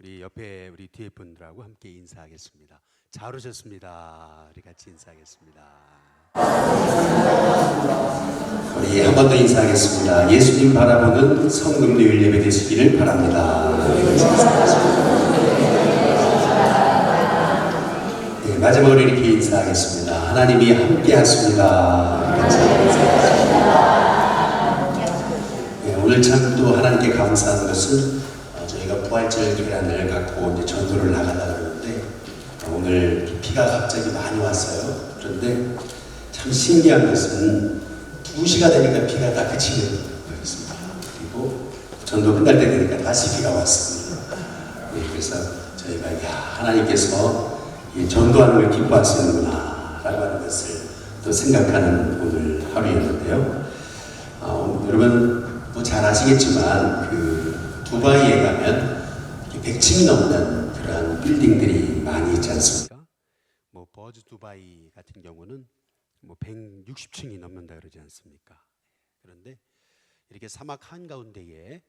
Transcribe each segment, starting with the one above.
우리 옆에 우리 뒤에 분들하고 함께 인사하겠습니다. 잘 오셨습니다. 우리 같이 인사하겠습니다. 우리 한 번 더 인사하겠습니다. 예수님 바라보는 성금요일 예배 되시기를 바랍니다. 네, 마지막으로 이렇게 인사하겠습니다. 하나님이 함께 하십니다. 네, 오늘 참 또 하나님께 감사한 것은 저희가 부활절 계란을 갖고 이제 전도를 나가려고 그러는데 오늘 비가 갑자기 많이 왔어요. 그런데 참 신기한 것은 2시가 되니까 비가 다 그치는 거였습니다. 그리고 전도 끝날 때 되니까 다시 비가 왔습니다. 네, 그래서 저희가 하나님께서 이 전도하는 걸 기뻐하시는구나 라고 하는 것을 또 생각하는 오늘 하루였는데요. 여러분 뭐 잘 아시겠지만 그 두바이에 가면 100층이 넘는 그런 빌딩들이 많이 있지 않습니까? 뭐 버즈 두바이 같은 경우는 뭐 160층이 넘는다 그러지 않습니까? 그런데 이렇게 사막 한가운데에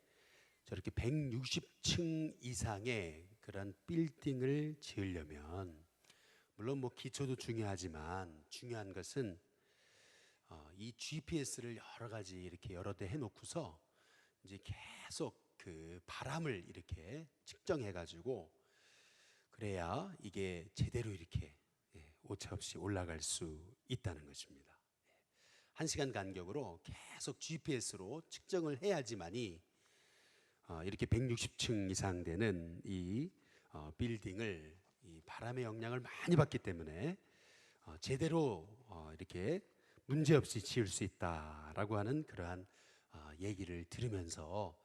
저렇게 160층 이상의 그런 빌딩을 지으려면 물론 뭐 기초도 중요하지만 중요한 것은 이 GPS를 여러 가지 이렇게 여러 대 해놓고서 이제 계속 그 바람을 이렇게 측정해 가지고 그래야 이게 제대로 이렇게 오차없이 올라갈 수 있다는 것입니다. 1시간 간격으로 계속 GPS로 측정을 해야지만이 이렇게 160층 이상 되는 이 빌딩을 이 바람의 영향을 많이 받기 때문에 제대로 이렇게 문제없이 지을 수 있다라고 하는 그러한 얘기를 들으면서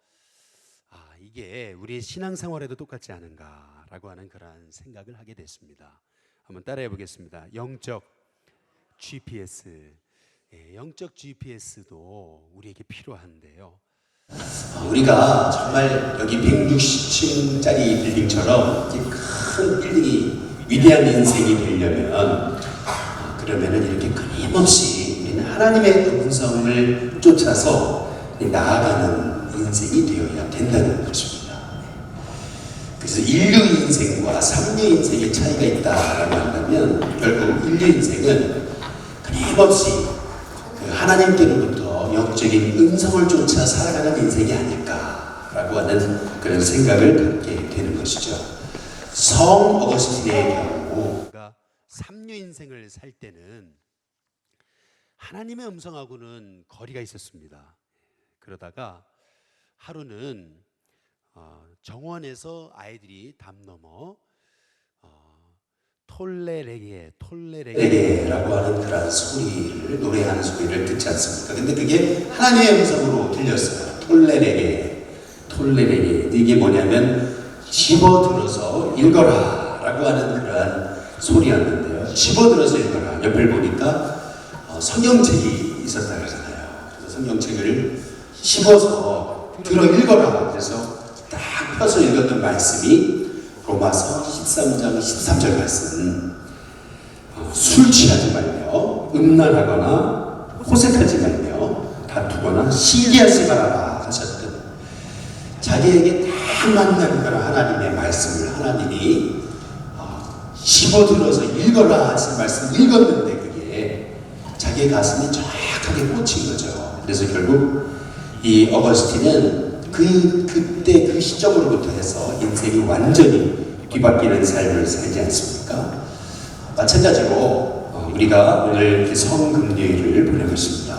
이게 우리의 신앙생활에도 똑같지 않은가라고 하는 그러한 생각을 하게 됐습니다. 한번 따라해 보겠습니다. 영적 GPS, 영적 GPS도 우리에게 필요한데요. 우리가 정말 여기 160층짜리 빌딩처럼 큰 빌딩이 위대한 인생이 되려면 그러면은 이렇게 끊임없이 우리는 하나님의 음성을 쫓아서 나아가는 인생이 되어야 된다는 것입니다. 그래서 인류 인생과 삼류 인생의 차이가 있다라고 한다면 결국 인류 인생은 끊임없이 그 하나님께로부터 영적인 음성을 쫓아 살아가는 인생이 아닐까라고 하는 그런 생각을 갖게 되는 것이죠. 성 어거스틴의 경우 삼류 인생을 살 때는 하나님의 음성하고는 거리가 있었습니다. 그러다가 하루는 정원에서 아이들이 담 넘어 톨레레게라고 하는 그런 소리를 노래하는 소리를 듣지 않습니까? 근데 그게 하나님의 음성으로 들렸어요. 톨레레게 이게 뭐냐면 집어들어서 읽어라 라고 하는 그런 소리였는데요. 집어들어서 읽어라. 옆을 보니까 성경책이 있었다 그러잖아요. 그래서 성경책을 집어서 들어 읽어라. 그래서 딱 펴서 읽었던 말씀이 로마서 13장 13절 말씀. 술 취하지 말며 음란하거나 호색하지 말며 다투거나 시기하지 말아라 하셨던 자기에게 딱 맞는 그런 하나님의 말씀을 하나님이 집어들어서 읽어라 하신 말씀 읽었는데 그게 자기의 가슴에 정확하게 꽂힌 거죠. 그래서 결국 이 어거스틴은 그때 그 시점으로부터 해서 인생이 완전히 뒤바뀌는 삶을 살지 않습니까? 마찬가지로 우리가 오늘 성금요일을 보내고 있습니다.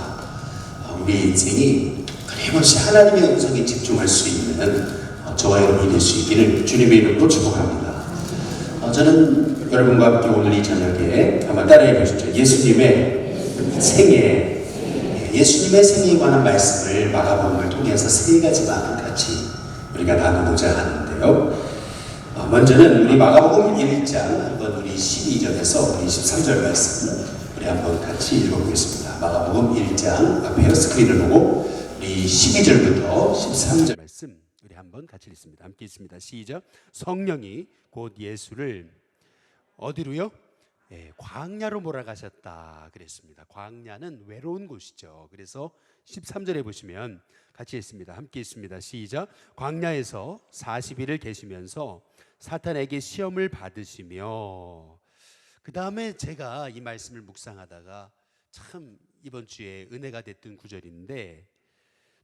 우리 인생이 끊임없이 하나님의 음성에 집중할 수 있는 저와 여러분이 될 수 있기를 주님의 이름으로 축복합니다. 저는 여러분과 함께 오늘 이 저녁에 한번 따라해 보시죠. 예수님의 생애에 관한 말씀을 마가복음을 통해서 3가지만 같이 우리가 나누고자 하는데요. 먼저는 우리 마가복음 1장 한번 우리 12절에서 우리 13절 말씀 우리 한번 같이 읽어보겠습니다. 마가복음 1장 앞에 스크린을 보고 우리 12절부터 13절 말씀 우리 한번 같이 읽습니다. 함께 읽습니다. 시작. 성령이 곧 예수를 어디로요? 광야로 몰아가셨다 그랬습니다. 광야는 외로운 곳이죠. 그래서 13절에 보시면 같이 읽습니다. 함께 읽습니다. 시작. 광야에서 40일을 계시면서 사탄에게 시험을 받으시며, 그 다음에 제가 이 말씀을 묵상하다가 참 이번 주에 은혜가 됐던 구절인데,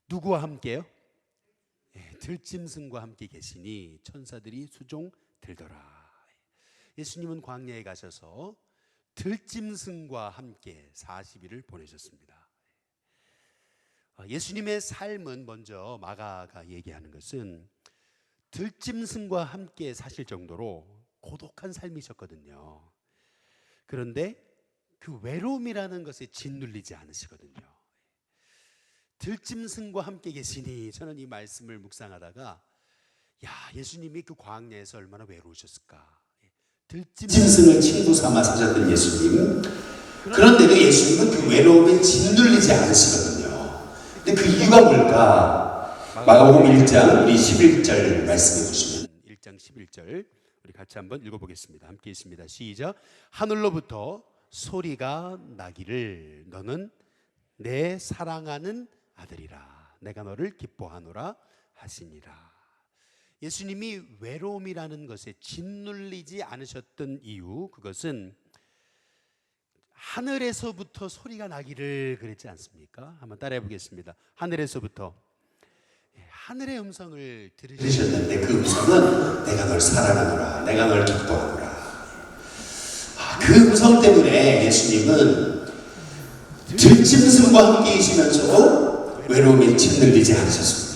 누구와 함께요? 들짐승과 함께 계시니 천사들이 수종 들더라. 예수님은 광야에 가셔서 들짐승과 함께 40일을 보내셨습니다. 예수님의 삶은 먼저 마가가 얘기하는 것은 들짐승과 함께 사실 정도로 고독한 삶이셨거든요. 그런데 그 외로움이라는 것에 짓눌리지 않으시거든요. 들짐승과 함께 계시니, 저는 이 말씀을 묵상하다가 예수님이 그 광야에서 얼마나 외로우셨을까. 들짐승을 친구 삼아 사셨던 예수님, 그런데도 예수님은 그 외로움에 짓눌리지 않으시거든요. 근데 그 이유가 뭘까? 마가복음 1장 우리 11절 말씀해 보시면, 1장 11절 우리 같이 한번 읽어보겠습니다. 함께 있습니다. 시작. 하늘로부터 소리가 나기를 너는 내 사랑하는 아들이라, 내가 너를 기뻐하노라 하시니라. 예수님이 외로움이라는 것에 짓눌리지 않으셨던 이유, 그것은 하늘에서부터 소리가 나기를 그랬지 않습니까? 한번 따라해 보겠습니다. 하늘에서부터, 하늘의 음성을 들으셨는데 그 음성은 내가 널 사랑하노라, 내가 널 기뻐하노라. 그 음성 때문에 예수님은 들짐승과 함께 계시면서도 외로움에 짓눌리지 않으셨습니다.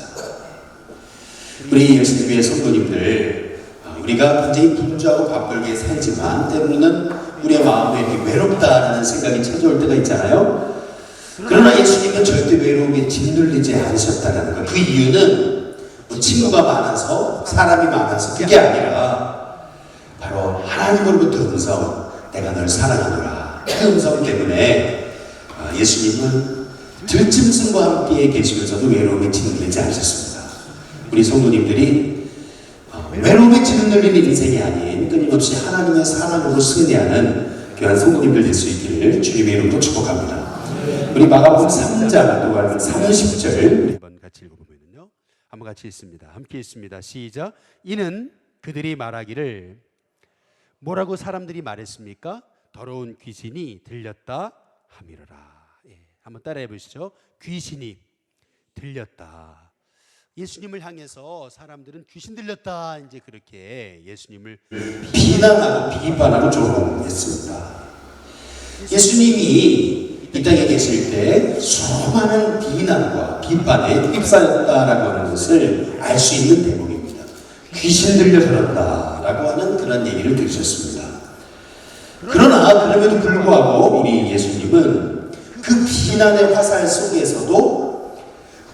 우리 예수님의 성도님들, 우리가 굉장히 분주하고 바쁘게 살지만 때로는 우리의 마음에 외롭다라는 생각이 찾아올 때가 있잖아요. 그러나 예수님은 절대 외로움에 짓눌리지 않으셨다는 것. 그 이유는 뭐 친구가 많아서, 사람이 많아서 그게 아니라 바로 하나님으로부터 음성, 내가 널 사랑하노라, 그 음성 때문에 예수님은 들짐승과 함께 계시면서도 외로움에 짓눌리지 않으셨습니다. 우리 성도님들이 외로움에 짓눌리는 인생이 아닌 끊임없이 하나님의 사랑으로 승리하는 귀한 성도님들 될 수 있기를 주님의 이름으로 축복합니다. 우리 마가복음 3장 또한 30절 한번 같이 읽어보면요, 한번 같이 읽습니다. 함께 읽습니다. 시작. 이는 그들이 말하기를, 뭐라고 사람들이 말했습니까? 더러운 귀신이 들렸다 함이로라. 한번 따라해 보시죠. 귀신이 들렸다. 예수님을 향해서 사람들은 귀신 들렸다, 이제 그렇게 예수님을 비난하고 비판하고 조롱했습니다. 예수님이 이 땅에 계실 때 수많은 비난과 비판에 휩싸였다라고 하는 것을 알 수 있는 대목입니다. 귀신 들려 들었다라고 하는 그런 얘기를 들으셨습니다. 그러나 그럼에도 불구하고 우리 예수님은 그 비난의 화살 속에서도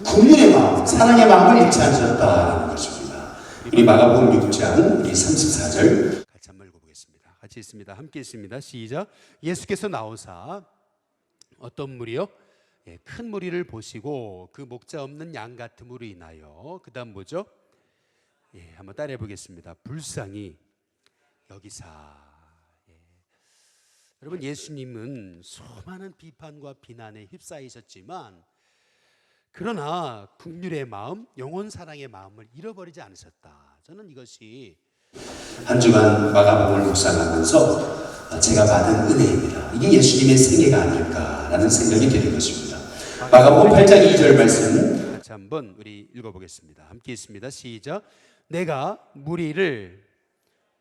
국민의 마음, 사랑의 마음을 잃지 않으셨다는 것입니다. 우리 마가복음 6장 우리 34절 같이 한번 읽어보겠습니다. 같이 있습니다. 함께 있습니다. 시작. 예수께서 나오사 어떤 무리요? 큰 무리를 보시고 그 목자 없는 양 같음으로 인하여, 그 다음 뭐죠? 한번 따라해 보겠습니다. 불쌍히 여기사. 여러분, 예수님은 수많은 비판과 비난에 휩싸이셨지만, 그러나 긍휼의 마음, 영혼 사랑의 마음을 잃어버리지 않으셨다. 저는 이것이 한 주간 마가복음을 묵상하면서 제가 받은 은혜입니다. 이게 예수님의 생애가 아닐까라는 생각이 드는 것입니다. 마가복음 8장 2절 말씀 같이 한번 우리 읽어보겠습니다. 함께 있습니다. 시작. 내가 무리를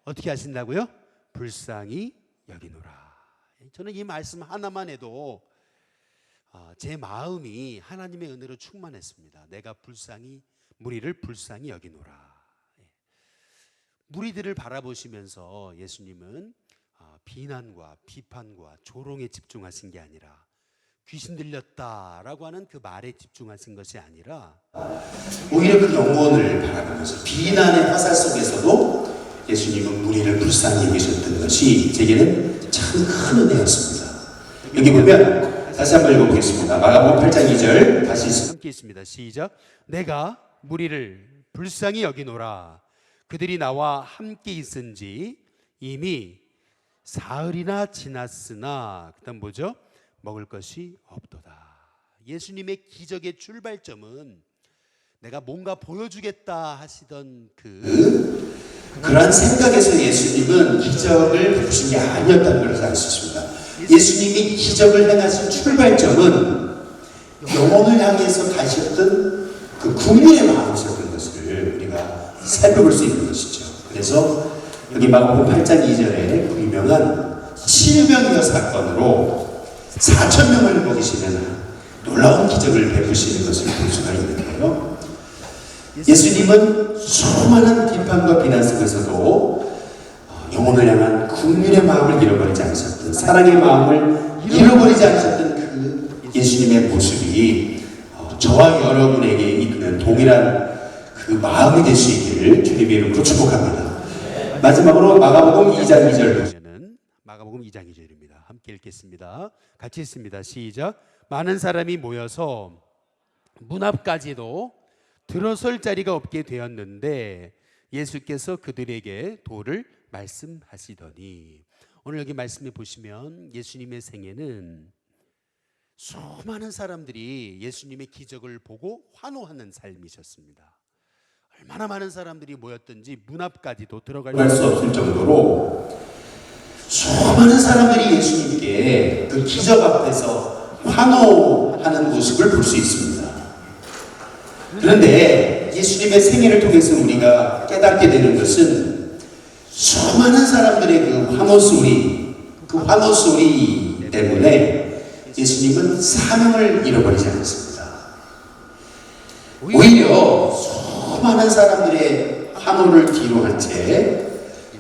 어떻게 하신다고요? 불쌍히 여기노라. 저는 이 말씀 하나만 해도 제 마음이 하나님의 은혜로 충만했습니다. 내가 무리를 불쌍히 여기노라. 무리들을 바라보시면서 예수님은 비난과 비판과 조롱에 집중하신 게 아니라, 귀신 들렸다라고 하는 그 말에 집중하신 것이 아니라, 오히려 그 영혼을 바라보면서 비난의 화살 속에서도 예수님은 무리를 불쌍히 여기셨던 것이 제게는 참 큰 은혜였습니다. 여기 보면 다시 한번 읽어보겠습니다. 마가복음 8장 2절 다시 함께 있습니다. 시작. 내가 무리를 불쌍히 여기노라. 그들이 나와 함께 있은지 이미 사흘이나 지났으나 그다음 뭐죠? 먹을 것이 없도다. 예수님의 기적의 출발점은 내가 뭔가 보여주겠다 하시던 그러한 생각에서 예수님은 기적을 베푸신 게 아니었다는 것을 알 수 있습니다. 예수님이 기적을 행하신 출발점은 영혼을 향해서 가셨던 그 국민의 마음이 있었던 것을 우리가 살펴볼 수 있는 것이죠. 그래서 여기 마가복음 8장 2절에 그 유명한 칠명여 사건으로 4,000명을 먹이시는 놀라운 기적을 베푸시는 것을 볼 수가 있는데요. 예수님은 수많은 비판과 비난 속에서도 영혼을 향한 국민의 마음을 잃어버리지 않으셨던, 사랑의 마음을 잃어버리지 않으셨던 그 예수님의 모습이 저와 여러분에게 있는 동일한 그 마음이 될 수 있기를 주님의 이름으로 축복합니다. 마지막으로 마가복음 2장 2절 보시면 마가복음 2장 2절입니다. 함께 읽겠습니다. 같이 읽습니다. 시작. 많은 사람이 모여서 문 앞까지도 들어설 자리가 없게 되었는데 예수께서 그들에게 도를 말씀하시더니, 오늘 여기 말씀해 보시면 예수님의 생애는 수많은 사람들이 예수님의 기적을 보고 환호하는 삶이셨습니다. 얼마나 많은 사람들이 모였든지 문 앞까지도 들어갈 수 없을 정도로 수많은 사람들이 예수님께 그 기적 앞에서 환호하는 모습을 볼 수 있습니다. 그런데 예수님의 생애를 통해서 우리가 깨닫게 되는 것은 수많은 사람들의 그 환호 소리 때문에 예수님은 사명을 잃어버리지 않았습니다. 오히려 수많은 사람들의 환호를 뒤로 한 채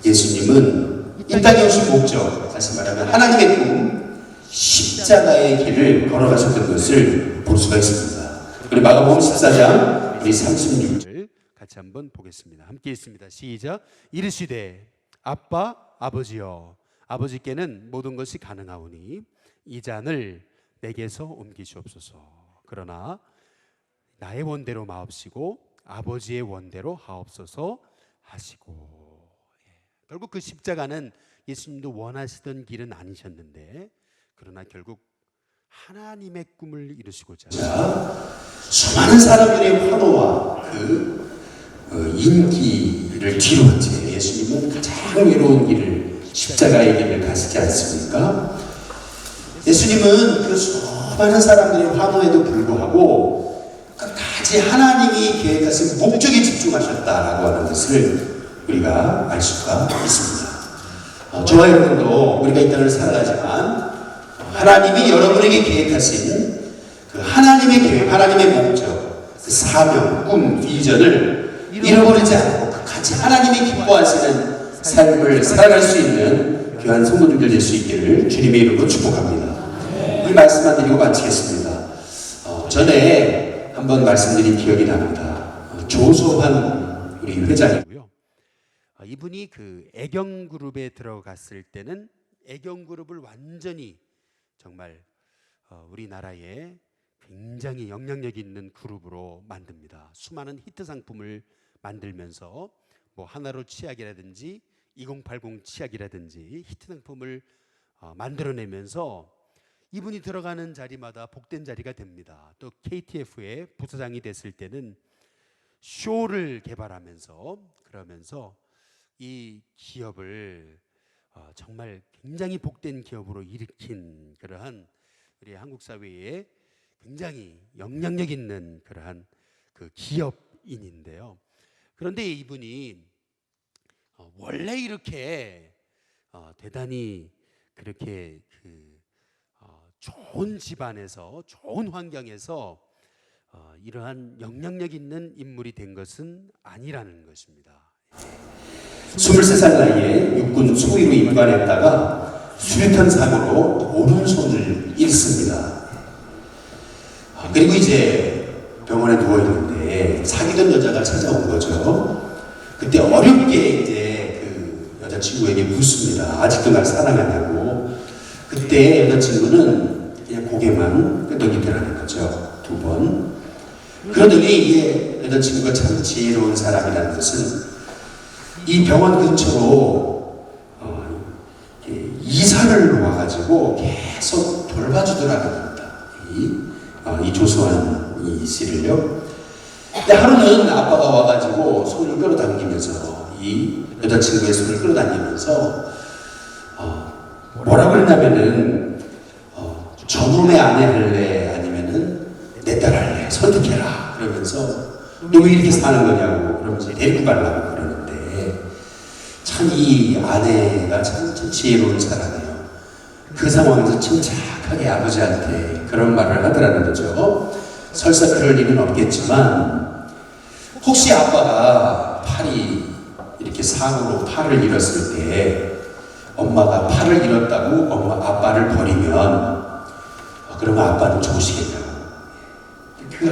예수님은 이 땅에 오신 목적, 다시 말하면 하나님의 꿈, 십자가의 길을 걸어가셨던 것을 볼 수가 있습니다. 우리 마가복음 14장 우리 36절 같이 한번 보겠습니다. 함께 읽습니다. 시작. 이르시되 아빠 아버지여, 아버지께는 모든 것이 가능하오니 이 잔을 내게서 옮기시옵소서. 그러나 나의 원대로 마옵시고 아버지의 원대로 하옵소서 하시고. 결국 그 십자가는 예수님도 원하시던 길은 아니셨는데, 그러나 결국 하나님의 꿈을 이루시고자 수많은 사람들의 환호와 그 인기를 뒤로 한 채 예수님은 가장 외로운 길을, 십자가의 길을 가시지 않습니까? 예수님은 그 수많은 사람들의 환호에도 불구하고 끝까지 하나님이 계획하신 목적에 집중하셨다라고 하는 것을 우리가 알 수가 있습니다. 저와 여러분도 우리가 이 땅을 살아가지만 하나님이 여러분에게 계획하신 그 하나님의 계획, 하나님의 목적, 그 사명, 꿈, 비전을 잃어버리지 않고 끝까지 하나님이 기뻐하시는 삶을 살아갈 수 있는 귀한 성도님들 될 수 있기를 주님의 이름으로 축복합니다. 이 말씀만 드리고 마치겠습니다. 전에 한번 말씀드린 기억이 납니다. 조소환 우리 회장이고요. 이분이 그 애경그룹에 들어갔을 때는 애경그룹을 완전히 정말 우리나라에 굉장히 영향력 있는 그룹으로 만듭니다. 수많은 히트 상품을 만들면서 뭐 하나로 치약이라든지 2080 치약이라든지 히트 상품을 만들어내면서 이분이 들어가는 자리마다 복된 자리가 됩니다. 또 KTF의 부사장이 됐을 때는 쇼를 개발하면서 그러면서 이 기업을 정말 굉장히 복된 기업으로 일으킨 그러한 우리 한국 사회에 굉장히 영향력 있는 그러한 그 기업인인데요. 그런데 이분이 원래 이렇게 대단히 그렇게 좋은 집안에서 좋은 환경에서 이러한 영향력 있는 인물이 된 것은 아니라는 것입니다. 23살 나이에 육군 소위로 임관했다가 수류탄 사고로 오른손을 잃습니다. 그리고 이제 병원에 누워 있는데 사귀던 여자가 찾아온 거죠. 그때 어렵게 이제 그 여자친구에게 묻습니다. 아직도 날 사랑하냐고. 그때 여자친구는 그냥 고개만 끄덕이더라는 거죠. 2번. 그러더니 이게 여자친구가 참 지혜로운 사람이라는 것은 이 병원 근처로 성찰을 와가지고 계속 돌봐주더라는 겁니다. 이 조수한 이 씨를요. 근데 하루는 아빠가 와가지고 손을 끌어당기면서 이 여자친구의 손을 끌어당기면서 뭐라고 했냐면은 저놈의 아내 할래 아니면은 내 딸 할래 선택해라 그러면서 너 왜 이렇게 사는 거냐고 그러면서 데리고 가려고 그러는데 참 이 아내가 참 지혜로운 사람이에요. 그 상황에서 침착하게 아버지한테 그런 말을 하더라는 거죠. 설사 그럴 일은 없겠지만 혹시 아빠가 팔이 이렇게 사고로 팔을 잃었을 때 엄마가 팔을 잃었다고 아빠를 버리면 그러면 아빠는 좋으시겠냐고. 그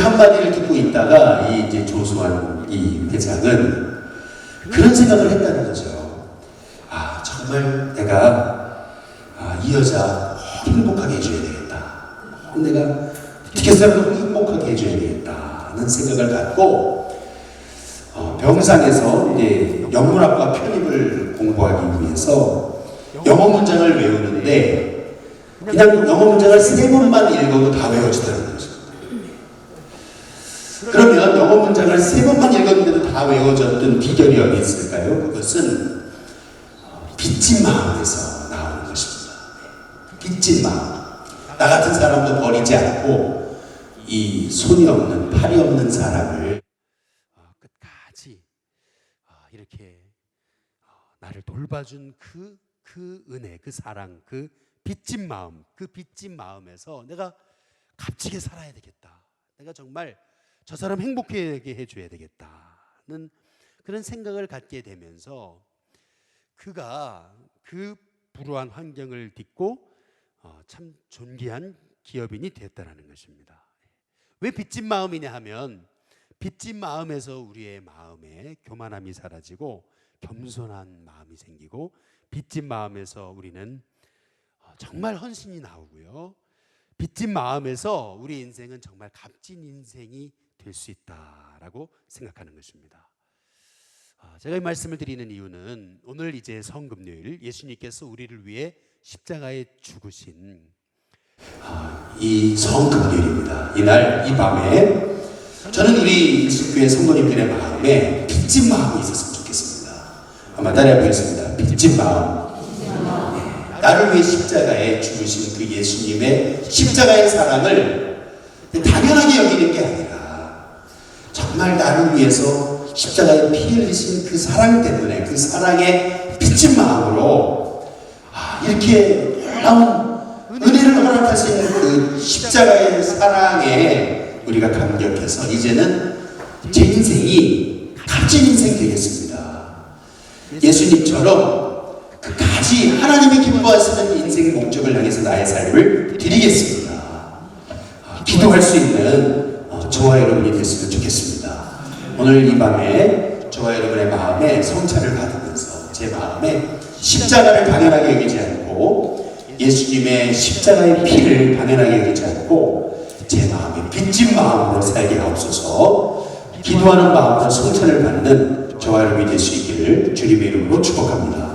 한마디를 듣고 있다가 이제 조수한 이 회장은 그런 생각을 했다는 거죠. 정말 내가 이 여자 행복하게 해줘야 되겠다. 내가 어떻게 해서라도 행복하게 해줘야 되겠다는 생각을 갖고 병상에서 이제 영문학과 편입을 공부하기 위해서 영어 문장을 외우는데 그냥 영어 문장을 3번만 읽어도 다 외워지더라는 거죠. 그러면 영어 문장을 3번만 읽었는데도 다 외워졌던 비결이 어디 있을까요? 그것은 빚진 마음에서 나오는 것입니다. 빚진 마음. 나 같은 사람도 버리지 않고 이 손이 없는 팔이 없는 사람을 끝까지 이렇게 나를 돌봐준 그 은혜, 그 사랑, 그 빚진 마음, 그 빚진 마음에서 내가 값지게 살아야 되겠다. 내가 정말 저 사람 행복하게 해줘야 되겠다는 그런 생각을 갖게 되면서 그가 그 불우한 환경을 딛고 참 존귀한 기업인이 됐다는 것입니다. 왜 빚진 마음이냐 하면 빚진 마음에서 우리의 마음에 교만함이 사라지고 겸손한 마음이 생기고 빚진 마음에서 우리는 정말 헌신이 나오고요. 빚진 마음에서 우리 인생은 정말 값진 인생이 될 수 있다라고 생각하는 것입니다. 제가 이 말씀을 드리는 이유는 오늘 이제 성금요일 예수님께서 우리를 위해 십자가에 죽으신 이 성금요일입니다. 이날 이 밤에 저는 우리 일신교회 성도님들의 마음에 빚진 마음이 있었으면 좋겠습니다. 한번 따라해 보겠습니다. 빚진 마음. 나를 위해 십자가에 죽으신 그 예수님의 십자가의 사랑을 당연하게 여기는 게 아니라 정말 나를 위해서 십자가에 피 흘리신 그 사랑 때문에 그 사랑에 빚진 마음으로 이렇게 놀라운 은혜를 허락하신 그 십자가의 사랑에 우리가 감격해서 이제는 제 인생이 값진 인생 되겠습니다. 예수님처럼 끝까지 하나님이 기뻐하시는 인생 목적을 향해서 나의 삶을 드리겠습니다. 기도할 수 있는 저와 여러분이 됐으면 좋겠습니다. 오늘 이 밤에 저와 여러분의 마음에 성찰을 받으면서 제 마음에 십자가를 당연하게 여기지 않고 예수님의 십자가의 피를 당연하게 여기지 않고 제 마음에 빚진 마음으로 살게 하옵소서. 기도하는 마음으로 성찰을 받는 저와 여러분이 될 수 있기를 주님의 이름으로 축복합니다.